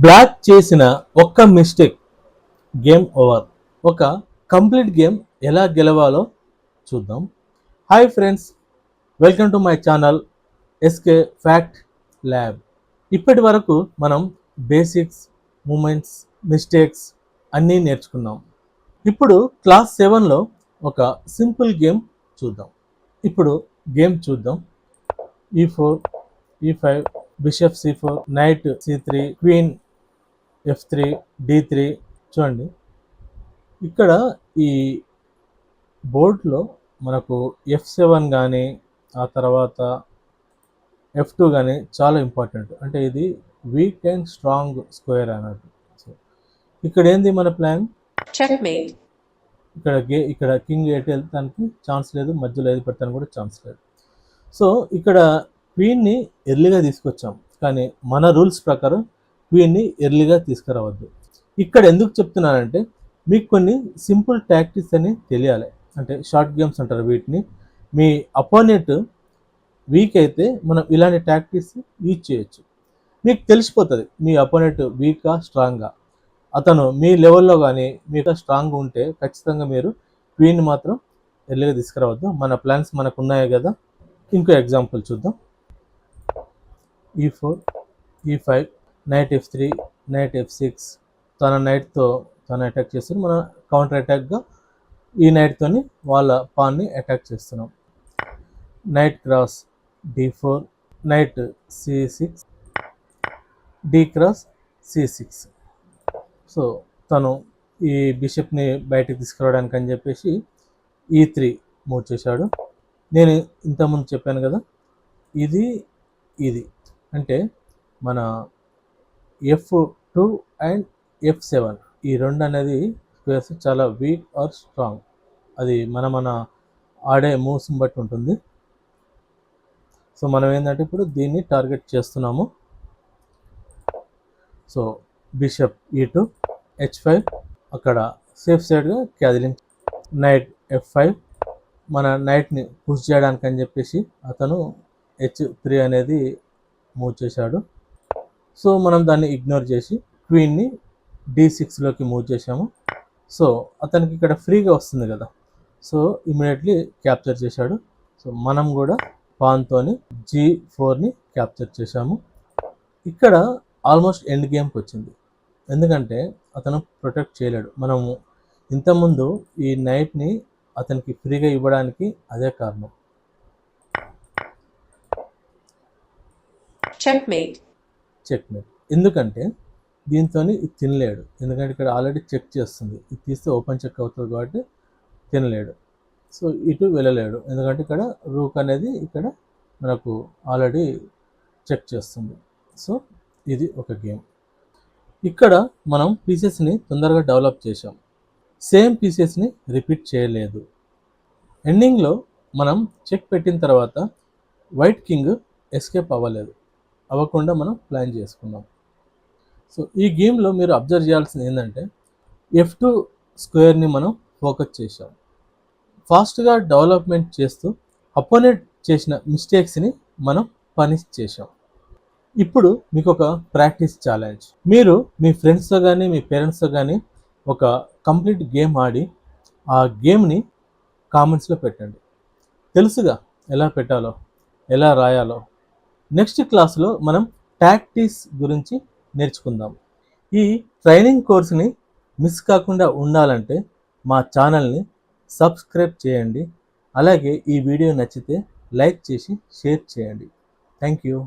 Black చేసిన ఒక్క mistake game over. ఒక కంప్లీట్ గేమ్ ఎలా గెలవాలో చూద్దాం. Hi friends, welcome to my channel SK fact lab. ఇప్పటి వరకు మనం బేసిక్స్, మూమెంట్స్, మిస్టేక్స్ అన్నీ నేర్చుకున్నాం. ఇప్పుడు క్లాస్ 7లో ఒక సింపుల్ గేమ్ చూద్దాం. ఇప్పుడు గేమ్ చూద్దాం. E4, E5, bishop C4, night C3, queen F3, D3. చూడండి, ఇక్కడ ఈ బోర్డులో మనకు F7 కానీ ఆ తర్వాత F2 కానీ చాలా ఇంపార్టెంట్. అంటే ఇది వీక్ అండ్ స్ట్రాంగ్ స్క్వేర్ అన్నట్టు. సో ఇక్కడ ఏంది మన ప్లాన్? Checkmate. ఇక్కడ కింగ్ ఎటు వెళ్తానికి ఛాన్స్ లేదు, మధ్యలో ఏది పెడతానికి కూడా ఛాన్స్ లేదు. సో ఇక్కడ క్వీన్ని ఎర్లీగా తీసుకొచ్చాం, కానీ మన రూల్స్ ప్రకారం క్వీన్ని ఎర్లీగా తీసుకురావద్దు. ఇక్కడ ఎందుకు చెప్తున్నానంటే మీకు కొన్ని సింపుల్ టాక్టిక్స్ అని తెలియాలి. అంటే షార్ట్ గేమ్స్ అంటారు వీటిని. మీ అపోనెంట్ వీక్ అయితే మనం ఇలాంటి టాక్టిక్స్ యూజ్ చేయొచ్చు. మీకు తెలిసిపోతుంది మీ అపోనెంట్ వీకా స్ట్రాంగ్గా. అతను మీ లెవెల్లో కానీ మీకు స్ట్రాంగ్ ఉంటే ఖచ్చితంగా మీరు క్వీన్ మాత్రం ఎర్లీగా తీసుకురావద్దు. మన ప్లాన్స్ మనకు ఉన్నాయి కదా. ఇంకో ఎగ్జాంపుల్ చూద్దాం. E4, E5, night F3, night F6. తన నైట్తో తను అటాక్ చేస్తారు, మన కౌంటర్ అటాక్గా ఈ నైట్తోని వాళ్ళ పాన్ని అటాక్ చేస్తున్నాం. Night cross D4, night C6, D cross C6. So తను ఈ బిషప్ని బయటకు తీసుకురావడానికి అని చెప్పేసి E3 మూవ్ చేశాడు. నేను ఇంతకుముందు చెప్పాను కదా, ఇది అంటే మన F2 అండ్ F7 ఈ రెండు అనేది స్క్వేర్స్ చాలా వీక్ ఆర్ స్ట్రాంగ్. అది మన ఆడే మూవ్స్ని బట్టి ఉంటుంది. సో మనం ఏంటంటే ఇప్పుడు దీన్ని టార్గెట్ చేస్తున్నాము. సో బిషప్ E2, H5, అక్కడ సేఫ్ సైడ్గా క్యాదిలింగ్. నైట్ F5, మన నైట్ని పుష్ చేయడానికి అని చెప్పేసి అతను H3 అనేది మూవ్ చేశాడు. సో మనం దాన్ని ఇగ్నోర్ చేసి క్వీన్ని D6లోకి మూవ్ చేసాము. సో అతనికి ఇక్కడ ఫ్రీగా వస్తుంది కదా, సో ఇమీడియట్లీ క్యాప్చర్ చేశాడు. సో మనం కూడా పాన్తోని G4ని క్యాప్చర్ చేశాము. ఇక్కడ ఆల్మోస్ట్ ఎండ్ గేమ్కి వచ్చింది, ఎందుకంటే అతను ప్రొటెక్ట్ చేయలేడు. మనము ఇంతకుముందు ఈ నైట్ని అతనికి ఫ్రీగా ఇవ్వడానికి అదే కారణం. Checkmate. ఎందుకంటే దీంతో ఇది తినలేడు, ఎందుకంటే ఇక్కడ ఆల్రెడీ చెక్ చేస్తుంది. ఇది తీస్తే ఓపెన్ చెక్ అవుతుంది కాబట్టి తినలేడు. సో ఇటు వెళ్ళలేడు, ఎందుకంటే ఇక్కడ రూక్ అనేది ఇక్కడ మనకు ఆల్రెడీ చెక్ చేస్తుంది. సో ఇది ఒక గేమ్. ఇక్కడ మనం పీసెస్ని తొందరగా డెవలప్ చేసాం, సేమ్ పీసెస్ని రిపీట్ చేయలేదు. ఎండింగ్లో మనం చెక్ పెట్టిన తర్వాత వైట్ కింగ్ ఎస్కేప్ అవ్వకుండా మనం ప్లాన్ చేసుకున్నాం. సో ఈ గేమ్లో మీరు అబ్జర్వ్ చేయాల్సింది ఏంటంటే F2 స్క్వేర్ని మనం ఫోకస్ చేసాం. ఫాస్ట్గా డెవలప్మెంట్ చేస్తూ అపోనెంట్ చేసిన మిస్టేక్స్ని మనం పనిష్ చేసాం. ఇప్పుడు మీకు ఒక ప్రాక్టీస్ ఛాలెంజ్. మీరు మీ ఫ్రెండ్స్తో కానీ మీ పేరెంట్స్తో కానీ ఒక కంప్లీట్ గేమ్ ఆడి ఆ గేమ్ని కామెంట్స్లో పెట్టండి. తెలుసుగా ఎలా పెట్టాలో, ఎలా రాయాలో. నెక్స్ట్ క్లాస్లో మనం టాక్టిక్స్ గురించి నేర్చుకుందాం. ఈ ట్రైనింగ్ కోర్స్ని మిస్ కాకుండా ఉండాలంటే మా ఛానల్ని సబ్స్క్రైబ్ చేయండి. అలాగే ఈ వీడియో నచ్చితే లైక్ చేసి షేర్ చేయండి. Thank you.